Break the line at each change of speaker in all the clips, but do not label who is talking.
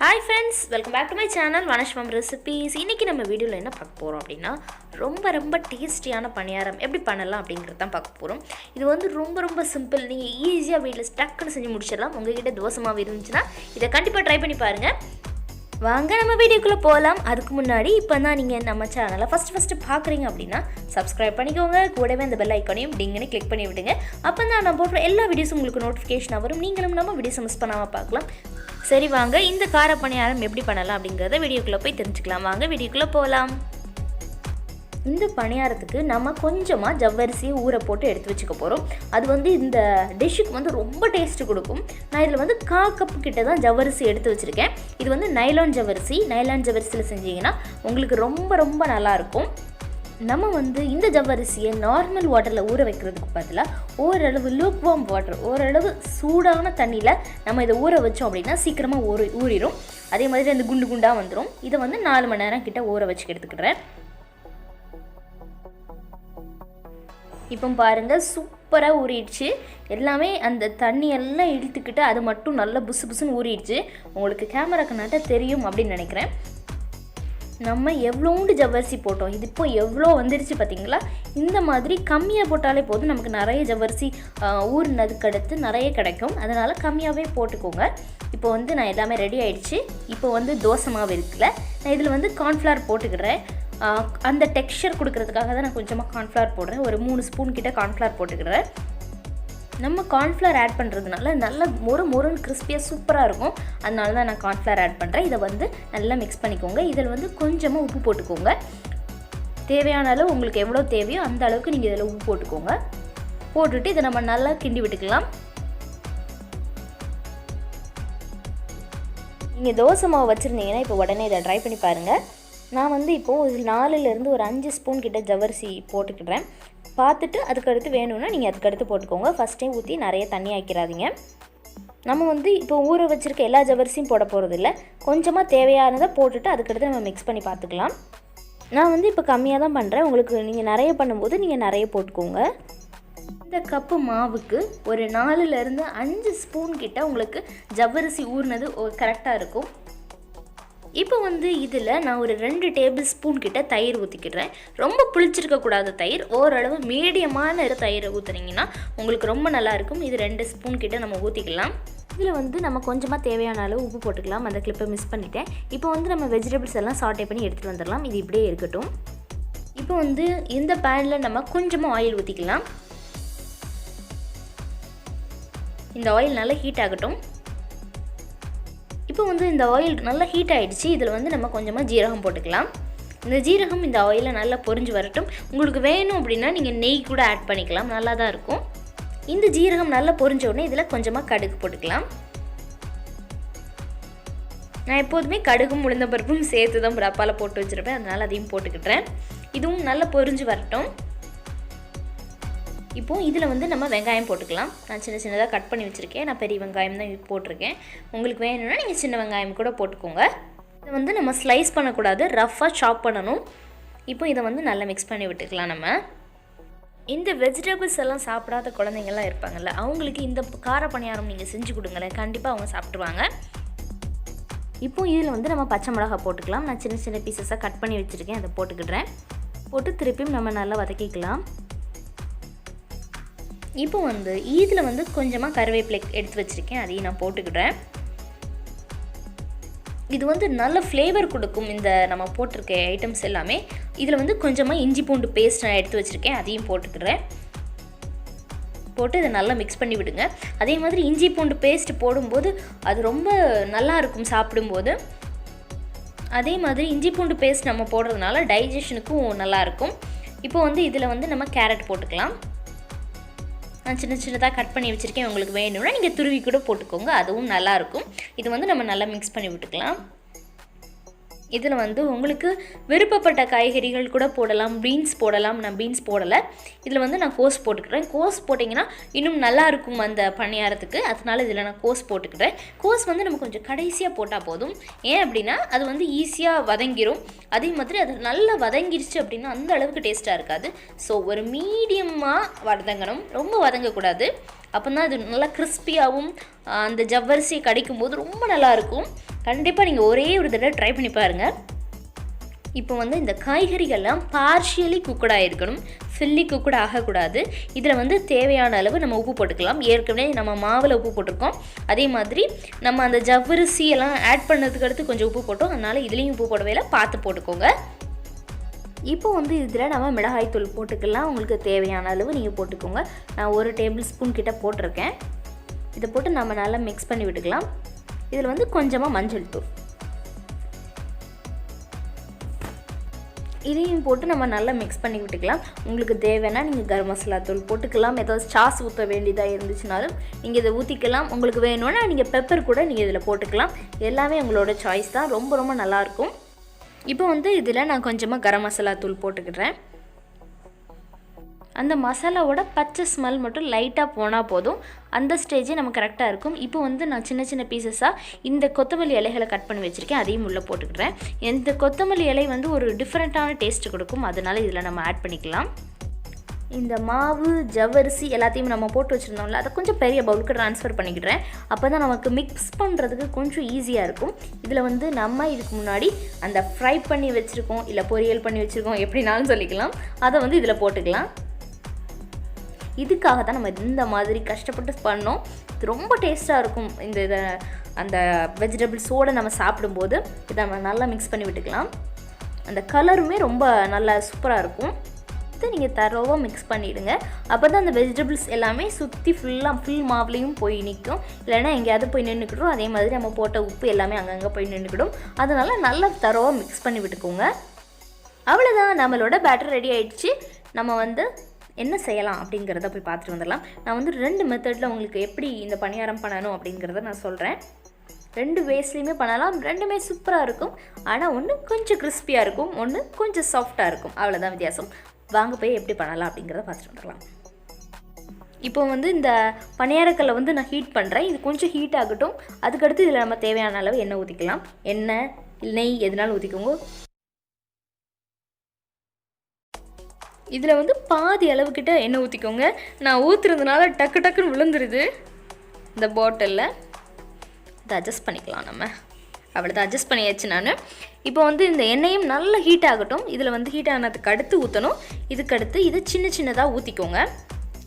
Hi friends, welcome back to my channel Paniyaram Recipes. இன்னைக்கு நம்ம வீடியோல என்ன பார்க்க போறோம் அப்படினா ரொம்ப டேஸ்டியான பணியாரம் எப்படி பண்ணலாம் அப்படிங்கறத தான் பார்க்க போறோம். இது வந்து ரொம்ப சிம்பிள். நீங்க ஈஸியா வீட்ல டக்குன்னு செஞ்சு முடிச்சிடலாம். உங்ககிட்ட தோசை மாவு இருந்துச்சுனா இத கண்டிப்பா ட்ரை பண்ணி பாருங்க. வாங்க நம்ம வீடியோக்குள்ள போலாம். அதுக்கு முன்னாடி இப்பதான் நீங்க நம்ம சேனலை ஃபர்ஸ்ட் பார்க்கறீங்க அப்படினா Subscribe பண்ணிக்கோங்க. கூடவே அந்த பெல் ஐகானையும் டிங்னு கிளிக் பண்ணி விடுங்க. அப்பதான் நான் போடுற எல்லா வீடியோஸும் உங்களுக்கு நோட்டிஃபிகேஷன் வரும். நீங்களும் நம்ம வீடியோஸ் மிஸ் பண்ணாம பார்க்கலாம். சரி வாங்க இந்த கார பணியாரம் எப்படி பண்ணலாம் அப்படிங்கறத வீடியோக்குள்ள போய் தெரிஞ்சுக்கலாம். வாங்க வீடியோக்குள்ள போலாம். இந்த பணியாரத்துக்கு நம்ம கொஞ்சமா ஜவ்வரிசி ஊற போட்டு எடுத்து வச்சுக்க போறோம். அது வந்து இந்த டிஷ்க்கு வந்து ரொம்ப டேஸ்ட் கொடுக்கும். நான் இதுல வந்து 1/4 கப் கிட்ட தான் ஜவ்வரிசி எடுத்து வச்சிருக்கேன். இது வந்து நைலான் ஜவ்வரிசில செஞ்சீங்கன்னா உங்களுக்கு ரொம்ப நல்லா இருக்கும். நம்ம வந்து இந்த ஜவ்வரிசியை நார்மல் வாட்டரில் ஊற வைக்கிறதுக்கு பதிலாக ஓரளவு லூக்வார்ம் வாட்டர், ஓரளவு சூடான தண்ணியில் நம்ம இதை ஊற வச்சோம் அப்படின்னா சீக்கிரமாக ஊறிடும். அதே மாதிரி அந்த குண்டாக வந்துடும். இதை வந்து 4 மணி நேரம் கிட்ட ஊற வச்சு எடுத்துக்கிறேன். இப்போ பாருங்கள், சூப்பராக ஊறிடுச்சு. எல்லாமே அந்த தண்ணியெல்லாம் இழுத்துக்கிட்டு அது மட்டும் நல்லா புசுன்னு ஊறிடுச்சு. உங்களுக்கு கேமராக்கு நட்ட தெரியும் அப்படின்னு நினைக்கிறேன். நம்ம எவ்வளோண்டு ஜவ்வரிசி போட்டோம், இது இப்போ எவ்வளோ வந்துருச்சு பார்த்தீங்களா? இந்த மாதிரி கம்மியாக போட்டாலே போதும். நமக்கு நிறைய ஜவ்வரிசி ஊறினதுக்கு அடுத்து நிறைய கிடைக்கும். அதனால் கம்மியாகவே போட்டுக்கோங்க. இப்போ வந்து நான் எல்லாமே ரெடி ஆகிடுச்சு. இப்போ வந்து தோசை மாவு இருக்குல்ல, நான் இதில் வந்து கார்ன்ஃப்ளவர் போட்டுக்கிறேன். அந்த டெக்ஸ்சர் கொடுக்கறதுக்காக தான் நான் கொஞ்சமாக கார்ன்ஃப்ளவர் போடுறேன். ஒரு 3 ஸ்பூன் கிட்ட கார்ன்ஃப்ளவர் போட்டுக்கிறேன். நம்ம கார்ன்ஃப்ளவர் ஆட் பண்ணுறதுனால நல்ல மொறுன்னு கிறிஸ்பியாக சூப்பராக இருக்கும். அதனால தான் நான் கார்ன்ஃப்ளவர் ஆட் பண்ணுறேன். இதை வந்து நல்லா மிக்ஸ் பண்ணிக்கோங்க. இதில் வந்து கொஞ்சமாக உப்பு போட்டுக்கோங்க. தேவையான அளவு உங்களுக்கு எவ்வளோ தேவையோ அந்த அளவுக்கு நீங்கள் இதில் உப்பு போட்டுக்கோங்க. போட்டுட்டு இதை நம்ம நல்லா கிண்டி விட்டுக்கலாம். நீங்கள் தோசை மாவு வச்சுருந்தீங்கன்னா இப்போ உடனே இதை ட்ரை பண்ணி பாருங்கள். நான் வந்து இப்போது 4லேருந்து ஒரு 5 ஸ்பூன் கிட்ட ஜவ்வரிசி போட்டுக்கிடுறேன். பார்த்துட்டு அதுக்கடுத்து வேணும்னா நீங்கள் அதுக்கடுத்து போட்டுக்கோங்க. ஃபஸ்ட் டைம் ஊற்றி நிறைய தண்ணி ஆக்கிடாதீங்க. நம்ம வந்து இப்போ ஊற வச்சுருக்க எல்லா ஜவ்வரிசியும் போட போகிறதில்ல. கொஞ்சமாக தேவையானதை போட்டுட்டு அதுக்கடுத்து நம்ம மிக்ஸ் பண்ணி பார்த்துக்கலாம். நான் வந்து இப்போ கம்மியாக தான் பண்ணுறேன். உங்களுக்கு நீங்கள் நிறைய பண்ணும்போது நீங்கள் நிறைய போட்டுக்கோங்க. இந்த கப்பு மாவுக்கு ஒரு 4லேருந்து 5 ஸ்பூன் கிட்ட உங்களுக்கு ஜவ்வரிசி ஊறினது கரெக்டாக இருக்கும். இப்போ வந்து இதில் நான் ஒரு 2 டேபிள் ஸ்பூன் கிட்ட தயிர் ஊற்றிக்கிடுறேன். ரொம்ப புளிச்சிருக்கக்கூடாது தயிர், ஓரளவு மீடியமான தயிரை ஊற்றுனீங்கன்னா உங்களுக்கு ரொம்ப நல்லாயிருக்கும். இது 2 ஸ்பூன் கிட்ட நம்ம ஊற்றிக்கலாம். இதில் வந்து நம்ம கொஞ்சமாக தேவையான அளவு உப்பு போட்டுக்கலாம். அந்த கிளிப்பை மிஸ் பண்ணிட்டேன். இப்போ வந்து நம்ம வெஜிடபிள்ஸ் எல்லாம் சாட்டே பண்ணி எடுத்துகிட்டு வந்துடலாம். இது இப்படியே இருக்கட்டும். இப்போ வந்து இந்த பேனில் நம்ம கொஞ்சமாக ஆயில் ஊற்றிக்கலாம். இந்த ஆயில் நல்லா ஹீட் ஆகட்டும். இப்போ வந்து இந்த ஆயில் நல்லா ஹீட் ஆகிடுச்சு. இதில் வந்து நம்ம கொஞ்சமாக ஜீரகம் போட்டுக்கலாம். இந்த ஜீரகம் இந்த ஆயிலில் நல்லா பொரிஞ்சு வரட்டும். உங்களுக்கு வேணும் அப்படின்னா நீங்கள் நெய் கூட ஆட் பண்ணிக்கலாம், நல்லா தான் இருக்கும். இந்த ஜீரகம் நல்லா பொரிஞ்ச உடனே இதில் கொஞ்சமாக கடுகு போட்டுக்கலாம். நான் எப்போதுமே கடுகும் உளுந்தம்பருப்பும் சேர்த்து தான் ரப்பால் போட்டு வச்சுருப்பேன், அதனால் அதையும் போட்டுக்கிட்டேன். இதுவும் நல்லா பொரிஞ்சு வரட்டும். இப்போது இதில் வந்து நம்ம வெங்காயம் போட்டுக்கலாம். நான் சின்னதாக கட் பண்ணி வச்சுருக்கேன். நான் பெரிய வெங்காயம் தான் போட்டிருக்கேன். உங்களுக்கு வேணும்னா நீங்கள் சின்ன வெங்காயம் கூட போட்டுக்கோங்க. இதை வந்து நம்ம ஸ்லைஸ் பண்ணக்கூடாது, ரஃப்பாக சாப் பண்ணணும். இப்போ இதை வந்து நல்லா மிக்ஸ் பண்ணி விட்டுக்கலாம். நம்ம இந்த வெஜிடபிள்ஸ் எல்லாம் சாப்பிடாத குழந்தைங்கள்லாம் இருப்பாங்கள்ல, அவங்களுக்கு இந்த கார பணியாரம் நீங்கள் செஞ்சு கொடுங்களேன், கண்டிப்பாக அவங்க சாப்பிட்ருவாங்க. இப்போது இதில் வந்து நம்ம பச்சை மிளகாய் போட்டுக்கலாம். நான் சின்ன பீசஸாக கட் பண்ணி வச்சுருக்கேன், அதை போட்டுக்கிடுறேன். போட்டு திருப்பியும் நம்ம நல்லா வதக்கிக்கலாம். இப்போ வந்து இதில் வந்து கொஞ்சமாக கருவேப்பிலை எடுத்து வச்சுருக்கேன், அதையும் நான் போட்டுக்கிடுறேன். இது வந்து நல்ல ஃப்ளேவர் கொடுக்கும் இந்த நம்ம போட்டிருக்க ஐட்டம்ஸ் எல்லாமே. இதில் வந்து கொஞ்சமாக இஞ்சி பூண்டு பேஸ்ட் நான் எடுத்து வச்சுருக்கேன், அதையும் போட்டுக்கிடுறேன். போட்டு இதை நல்லா மிக்ஸ் பண்ணி விடுங்க. அதே மாதிரி இஞ்சி பூண்டு பேஸ்ட் போடும்போது அது ரொம்ப நல்லா இருக்கும் சாப்பிடும்போது. அதே மாதிரி இஞ்சி பூண்டு பேஸ்ட் நம்ம போடுறதுனால டைஜஷனுக்கும் நல்லாயிருக்கும். இப்போ வந்து இதில் வந்து நம்ம கேரட் போட்டுக்கலாம். நான் சின்னதாக கட் பண்ணி வச்சுருக்கேன். உங்களுக்கு வேணும்னா நீங்கள் துருவி கூட போட்டுக்கோங்க, அதுவும் நல்லாயிருக்கும். இது வந்து நம்ம நல்லா மிக்ஸ் பண்ணி விட்டுக்கலாம். இதில் வந்து உங்களுக்கு விருப்பப்பட்ட காய்கறிகள் கூட போடலாம். பீன்ஸ் போடலாம். நான் பீன்ஸ் போடலை. இதில் வந்து நான் கோஸ் போட்டுக்கிறேன். கோஸ் போட்டிங்கன்னா இன்னும் நல்லாயிருக்கும் அந்த பணியாரத்துக்கு. அதனால் இதில் நான் கோஸ் போட்டுக்கிறேன். கோஸ் வந்து நம்ம கொஞ்சம் கடைசியாக போட்டால் போதும். ஏன் அப்படின்னா அது வந்து ஈஸியாக வதங்கிடும். அதே மாதிரி அது நல்லா வதங்கிடுச்சு அப்படின்னா அந்த அளவுக்கு டேஸ்ட்டாக இருக்காது. ஸோ ஒரு மீடியமாக வதங்கணும், ரொம்ப வதங்கக்கூடாது. அப்போ தான் இது நல்லா கிறிஸ்பியாகவும் அந்த ஜவ்வரிசி கடிக்கும்போது ரொம்ப நல்லாயிருக்கும். கண்டிப்பாக நீங்கள் ஒரே ஒரு தடவை ட்ரை பண்ணி பாருங்கள். இப்போ வந்து இந்த காய்கறிகள்லாம் பார்ஷியலி குக்கடாக இருக்கணும், ஃபுல்லி குக்கட் ஆகக்கூடாது. இதில் வந்து தேவையான அளவு நம்ம உப்பு போட்டுக்கலாம். ஏற்கனவே நம்ம மாவில் உப்பு போட்டிருக்கோம். அதே மாதிரி நம்ம அந்த ஜவ்வரிசியெல்லாம் ஆட் பண்ணதுக்கு அடுத்து கொஞ்சம் உப்பு போட்டோம். அதனால் இதுலேயும் உப்பு போடவே இல்லை, பார்த்து போட்டுக்கோங்க. இப்போ வந்து இதில் நம்ம மிளகாய்த்தூள் போட்டுக்கலாம். உங்களுக்கு தேவையான அளவு நீங்கள் போட்டுக்கோங்க. நான் 1 டேபிள் ஸ்பூன் கிட்ட போட்டிருக்கேன். இதை போட்டு நம்ம நல்லா மிக்ஸ் பண்ணி விட்டுக்கலாம். இதில் வந்து கொஞ்சமாக மஞ்சள் தூள் இதையும் போட்டு நம்ம நல்லா மிக்ஸ் பண்ணி விட்டுக்கலாம். உங்களுக்கு தேவைன்னா நீங்கள் கரம் மசாலா தூள் போட்டுக்கலாம். ஏதாவது சாஸ் ஊற்ற வேண்டியதாக இருந்துச்சுனாலும் நீங்கள் இதை ஊற்றிக்கலாம். உங்களுக்கு வேணும்னா நீங்கள் பெப்பர் கூட நீங்கள் இதில் போட்டுக்கலாம். எல்லாமே உங்களோட சாய்ஸ் தான். ரொம்ப ரொம்ப நல்லாயிருக்கும். இப்போ வந்து இதில் நான் கொஞ்சமாக கரம் மசாலா தூள் போட்டுக்கிறேன். அந்த மசாலாவோட பச்சை ஸ்மெல் மட்டும் லைட்டாக போனால் போதும். அந்த ஸ்டேஜே நம்ம கரெக்டாக இருக்கும். இப்போ வந்து நான் சின்ன சின்ன பீசஸாக இந்த கொத்தமல்லி இலைகளை கட் பண்ணி வச்சுருக்கேன். அதையும் உள்ளே போட்டுக்கிறேன். இந்த கொத்தமல்லி இலை வந்து ஒரு டிஃப்ரெண்ட்டான டேஸ்ட்டு கொடுக்கும். அதனால் இதில் நம்ம ஆட் பண்ணிக்கலாம். இந்த மாவு ஜவ்வரிசி எல்லாத்தையும் நம்ம போட்டு வச்சுருந்தோம்ல, அதை கொஞ்சம் பெரிய பவுலுக்கு ட்ரான்ஸ்ஃபர் பண்ணிக்கிறேன். அப்போ தான் நமக்கு மிக்ஸ் பண்ணுறதுக்கு கொஞ்சம் ஈஸியாக இருக்கும். இதில் வந்து நம்ம இதுக்கு முன்னாடி அந்த ஃப்ரை பண்ணி வச்சுருக்கோம், இல்லை பொரியல் பண்ணி வச்சுருக்கோம், எப்படினாலும் சொல்லிக்கலாம். அதை வந்து இதில் போட்டுக்கலாம். இதுக்காக தான் நம்ம இந்த மாதிரி கஷ்டப்பட்டு பண்ணோம். இது ரொம்ப டேஸ்ட்டாக இருக்கும். இதை அந்த வெஜிடபிள்ஸோடு நம்ம சாப்பிடும்போது இதை நம்ம நல்லா மிக்ஸ் பண்ணி விட்டுக்கலாம். அந்த கலருமே ரொம்ப நல்லா சூப்பராக இருக்கும். இதை நீங்கள் தரோவாக மிக்ஸ் பண்ணிவிடுங்க. அப்போ தான் அந்த வெஜிடபிள்ஸ் எல்லாமே சுற்றி ஃபுல் மாவுலேயும் போய் நிற்கும். இல்லைன்னா எங்கேயாவது போய் நின்றுக்கிடும். அதே மாதிரி நம்ம போட்ட உப்பு எல்லாமே அங்கங்கே போய் நின்றுக்கிடும். அதனால் நல்லா தரோவாக மிக்ஸ் பண்ணி விட்டுக்கோங்க. அவ்வளோதான், நம்மளோட பேட்டர் ரெடி ஆகிடுச்சு. நம்ம வந்து என்ன செய்யலாம் அப்படிங்கிறத போய் பார்த்துட்டு வந்துடலாம். நான் வந்து 2 மெத்தடில் உங்களுக்கு எப்படி இந்த பணியாரம் பண்ணணும் அப்படிங்கிறத நான் சொல்கிறேன். 2 வேஸ்லேயுமே பண்ணலாம். 2மே சூப்பராக இருக்கும். ஆனால் ஒன்று கொஞ்சம் கிறிஸ்பியாக இருக்கும், ஒன்று கொஞ்சம் சாஃப்டாக இருக்கும். அவ்வளோதான் வித்தியாசம். வாங்க போய் எப்படி பண்ணலாம் அப்படிங்கிறத பார்த்துட்டு வந்துடலாம். இப்போ வந்து இந்த பணியாரக்கல்லை வந்து நான் ஹீட் பண்ணுறேன். இது கொஞ்சம் ஹீட் ஆகட்டும். அதுக்கடுத்து இதில் நம்ம தேவையான அளவு எண்ணெய் ஊற்றிக்கலாம். எண்ணெய் நெய் எதுனாலும் ஊற்றிக்கோங்க. இதில் வந்து பாதி அளவுக்கிட்ட எண்ணெய் ஊற்றிக்கோங்க. நான் ஊற்றுறதுனால டக்கு டக்குன்னு விழுந்துருது இந்த பாட்டிலில். இதை அட்ஜஸ்ட் பண்ணிக்கலாம் நம்ம. அவ்வளோதான், அட்ஜஸ்ட் பண்ணியாச்சு நான். இப்போ வந்து இந்த எண்ணெயும் நல்லா ஹீட் ஆகட்டும். இதில் வந்து ஹீட் ஆனதுக்கு அடுத்து ஊற்றணும். இதுக்கடுத்து இதை சின்ன சின்னதாக ஊற்றிக்கோங்க.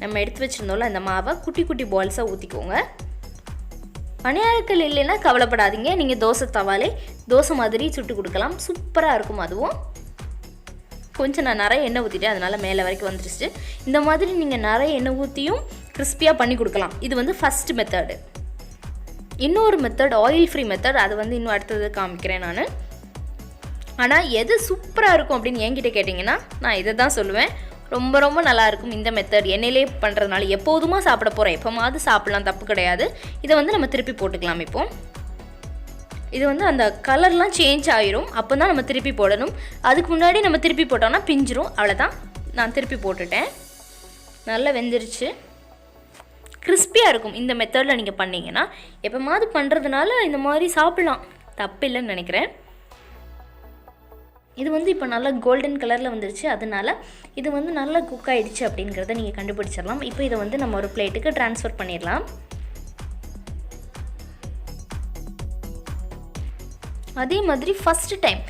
நம்ம எடுத்து வச்சுருந்தோம்ல அந்த மாவை குட்டி குட்டி பால்ஸாக ஊற்றிக்கோங்க. பணியாரக்கல் இல்லைன்னா கவலைப்படாதீங்க. நீங்கள் தோசை தவாலே தோசை மாதிரி சுட்டு கொடுக்கலாம். சூப்பராக இருக்கும். அதுவும் கொஞ்சம் நான் நிறைய எண்ணெய் ஊற்றிட்டேன், அதனால் மேலே வரைக்கும் வந்துருச்சு. இந்த மாதிரி நீங்கள் நிறைய எண்ணெய் ஊற்றியும் கிறிஸ்பியாக பண்ணி கொடுக்கலாம். இது வந்து ஃபஸ்ட்டு மெத்தடு. இன்னொரு மெத்தட் ஆயில் ஃப்ரீ மெத்தட், அது வந்து இன்னும் அடுத்தது காமிக்கிறேன் நான். ஆனால் எது சூப்பராக இருக்கும் அப்படின்னு என்கிட்ட கேட்டிங்கன்னா நான் இதை தான் சொல்லுவேன். ரொம்ப ரொம்ப நல்லாயிருக்கும் இந்த மெத்தட். எண்ணெயிலே பண்ணுறதுனால எப்போதுமா சாப்பிட போகிறோம், எப்போமாவது சாப்பிட்லாம், தப்பு கிடையாது. இதை வந்து நம்ம திருப்பி போட்டுக்கலாம். இப்போது இது வந்து அந்த கலர்லாம் சேஞ்ச் ஆகிரும். அப்போ தான் நம்ம திருப்பி போடணும். அதுக்கு முன்னாடி நம்ம திருப்பி போட்டோம்னா பிஞ்சிரும். அவ்வளோதான், நான் திருப்பி போட்டுட்டேன். நல்லா வெந்துருச்சு. கிறிஸ்பியாக இருக்கும் இந்த மெத்தடில் நீங்கள் பண்ணிங்கன்னா. எப்போமாவது பண்ணுறதுனால இந்த மாதிரி சாப்பிட்லாம், தப்பு இல்லைன்னு நினைக்கிறேன். இது வந்து இப்போ நல்லா கோல்டன் கலரில் வந்துருச்சு. அதனால் இது வந்து நல்லா குக் ஆகிடுச்சு அப்படிங்கிறத நீங்கள் கண்டுபிடிச்சிடலாம். இப்போ இதை வந்து நம்ம ஒரு பிளேட்டுக்கு ட்ரான்ஸ்ஃபர் பண்ணிடலாம். அதே மாதிரி ஃபஸ்ட்டு டைம்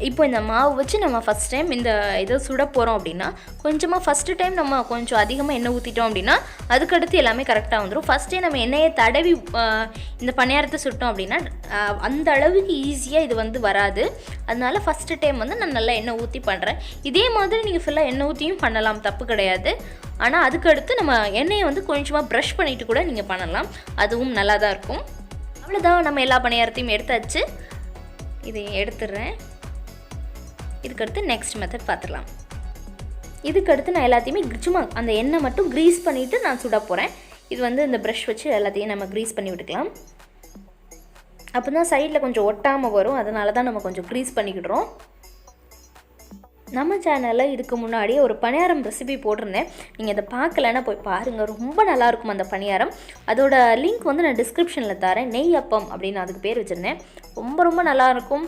இப்போ இந்த மாவு வச்சு நம்ம ஃபஸ்ட் டைம் இந்த இதை சுட போகிறோம் அப்படின்னா கொஞ்சமாக ஃபஸ்ட்டு டைம் நம்ம கொஞ்சம் அதிகமாக எண்ணெய் ஊற்றிட்டோம் அப்படின்னா அதுக்கடுத்து எல்லாமே கரெக்டாக வந்துடும். ஃபஸ்ட்டே நம்ம எண்ணெயை தடவி இந்த பணியாரத்தை சுட்டோம் அப்படின்னா அந்த அளவுக்கு ஈஸியாக இது வந்து வராது. அதனால ஃபஸ்ட்டு டைம் வந்து நான் நல்லா எண்ணெய் ஊற்றி பண்ணுறேன். இதே மாதிரி நீங்கள் ஃபுல்லாக எண்ணெய் ஊற்றியும் பண்ணலாம், தப்பு கிடையாது. ஆனால் அதுக்கடுத்து நம்ம எண்ணெயை வந்து கொஞ்சமாக ப்ரஷ் பண்ணிவிட்டு கூட நீங்கள் பண்ணலாம், அதுவும் நல்லா தான் இருக்கும். அவ்வளோதான், நம்ம எல்லா பணியாரத்தையும் எடுத்தாச்சு. இதை எடுத்துடுறேன். இதுக்கடுத்து நெக்ஸ்ட் மெத்தட் பார்த்துடலாம். இதுக்கடுத்து நான் எல்லாத்தையுமே சும்மா அந்த எண்ணெய் மட்டும் க்ரீஸ் பண்ணிவிட்டு நான் சுட போகிறேன். இது வந்து இந்த ப்ரஷ் வச்சு எல்லாத்தையும் நம்ம க்ரீஸ் பண்ணி விட்டுக்கலாம். அப்போ தான் சைடில் கொஞ்சம் ஒட்டாமல் வரும். அதனால தான் நம்ம கொஞ்சம் க்ரீஸ் பண்ணிக்கிடுறோம். நம்ம சேனலில் இதுக்கு முன்னாடி ஒரு பணியாரம் ரெசிபி போட்டிருந்தேன். நீங்கள் அதை பார்க்கலன்னா போய் பாருங்கள். ரொம்ப நல்லாயிருக்கும் அந்த பணியாரம். அதோட லிங்க் வந்து நான் டிஸ்கிரிப்ஷனில் தரேன். நெய் அப்பம் அப்படின்னு அதுக்கு பேர் வச்சுருந்தேன். ரொம்ப ரொம்ப நல்லாயிருக்கும்.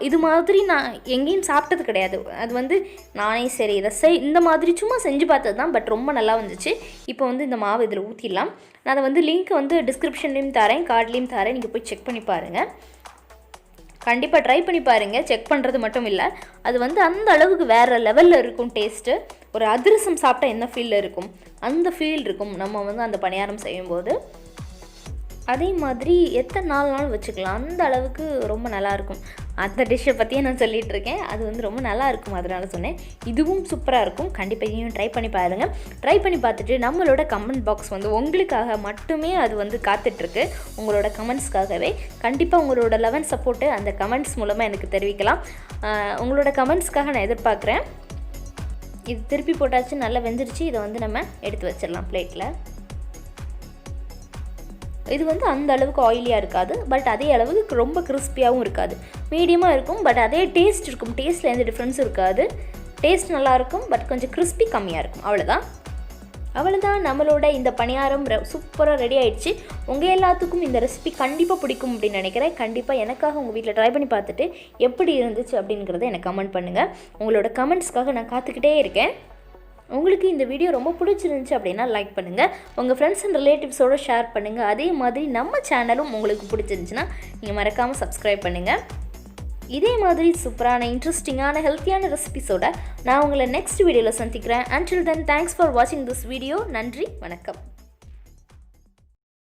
இது மாதிரி நான் எங்கேயும் சாப்பிட்டது கிடையாது. அது வந்து நானே சரி இதை இந்த மாதிரி சும்மா செஞ்சு பார்த்தது தான். பட் ரொம்ப நல்லா வந்துச்சு. இப்போ வந்து இந்த மாவு இதில் ஊற்றிடலாம். நான் அதை வந்து லிங்க் வந்து டிஸ்கிரிப்ஷன்லேயும் தரேன், கார்ட்லேயும் தரேன். நீங்கள் போய் செக் பண்ணி பாருங்கள். கண்டிப்பாக ட்ரை பண்ணி பாருங்கள். செக் பண்ணுறது மட்டும் இல்லை, அது வந்து அந்த அளவுக்கு வேறு லெவலில் இருக்கும் டேஸ்ட்டு. ஒரு அதிரசம் சாப்பிட்டா என்ன ஃபீலில் இருக்கும் அந்த ஃபீல் இருக்கும் நம்ம வந்து அந்த பணியாரம் செய்யும்போது. அதே மாதிரி எத்தனை நாள் வச்சுக்கலாம், அந்த அளவுக்கு ரொம்ப நல்லாயிருக்கும். அந்த டிஷ்ஷை பற்றியே நான் சொல்லிகிட்ருக்கேன். அது வந்து ரொம்ப நல்லாயிருக்கும், அதனால சொன்னேன். இதுவும் சூப்பராக இருக்கும். கண்டிப்பாக இதையும் ட்ரை பண்ணி பாருங்கள். ட்ரை பண்ணி பார்த்துட்டு நம்மளோட கமெண்ட் பாக்ஸ் வந்து உங்களுக்காக மட்டுமே அது வந்து காத்துட்ருக்கு. உங்களோட கமெண்ட்ஸ்க்காகவே. கண்டிப்பாக உங்களோட சப்போர்ட்டு அந்த கமெண்ட்ஸ் மூலமாக எனக்கு தெரிவிக்கலாம். உங்களோட கமெண்ட்ஸ்க்காக நான் எதிர்பார்க்குறேன். இது திருப்பி போட்டாச்சு, நல்லா வெந்துருச்சு. இதை வந்து நம்ம எடுத்து வச்சிடலாம் பிளேட்டில். இது வந்து அந்த அளவுக்கு ஆயிலியாக இருக்காது, பட் அதே அளவுக்கு ரொம்ப கிறிஸ்பியாகவும் இருக்காது. மீடியமாக இருக்கும், பட் அதே டேஸ்ட் இருக்கும். டேஸ்ட்டில் எந்த டிஃப்ரென்ஸும் இருக்காது. டேஸ்ட் நல்லாயிருக்கும், பட் கொஞ்சம் கிறிஸ்பி கம்மியாக இருக்கும். அவ்வளோதான் நம்மளோட இந்த பணியாரம் சூப்பராக ரெடி ஆகிடுச்சு. உங்கள் எல்லாத்துக்கும் இந்த ரெசிபி கண்டிப்பாக பிடிக்கும் அப்படின்னு நினைக்கிறேன். கண்டிப்பாக எனக்காக உங்கள் வீட்டில் ட்ரை பண்ணி பார்த்துட்டு எப்படி இருந்துச்சு அப்படிங்கிறத எனக்கு கமெண்ட் பண்ணுங்கள். உங்களோட கமெண்ட்ஸ்க்காக நான் காத்துக்கிட்டே இருக்கேன். உங்களுக்கு இந்த வீடியோ ரொம்ப பிடிச்சிருந்துச்சு அப்படின்னா லைக் பண்ணுங்கள். உங்கள் ஃப்ரெண்ட்ஸ் அண்ட் ரிலேட்டிவ்ஸோடு ஷேர் பண்ணுங்கள். அதே மாதிரி நம்ம சேனலும் உங்களுக்கு பிடிச்சிருந்துச்சுன்னா நீங்கள் மறக்காமல் சப்ஸ்கிரைப் பண்ணுங்கள். இதே மாதிரி சூப்பரான இன்ட்ரெஸ்டிங்கான ஹெல்த்தியான ரெசிபிஸோட நான் உங்களை நெக்ஸ்ட் வீடியோவில் சந்திக்கிறேன். Until then, thanks for watching this video. நன்றி, வணக்கம்.